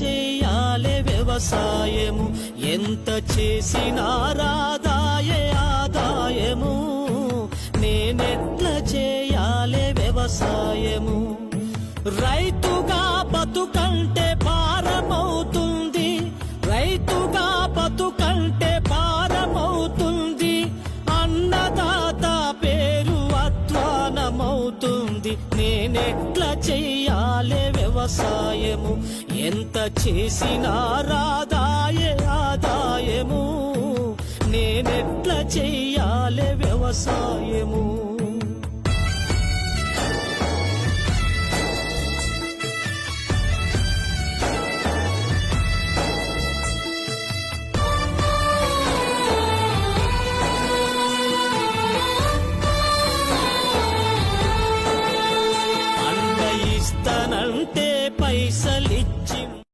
చేయాలే వ్యవసాయము, ఎంత చేసినా రాదాయే ఆదాయము, నేనెట్ల చేయాలే వ్యవసాయము. రైతుగా బతుకంటే భారమవుతుంది, రైతుగా బతుకంటే భారమవుతుంది, అన్నదాత పేరు అధ్వానమవుతుంది, నేనెట్ల చెయ్యాలే వ్యవసాయము, ఎంత చేసినా రాదాయే ఆదాయము, నేనెట్ల చెయ్యాలే వ్యవసాయము.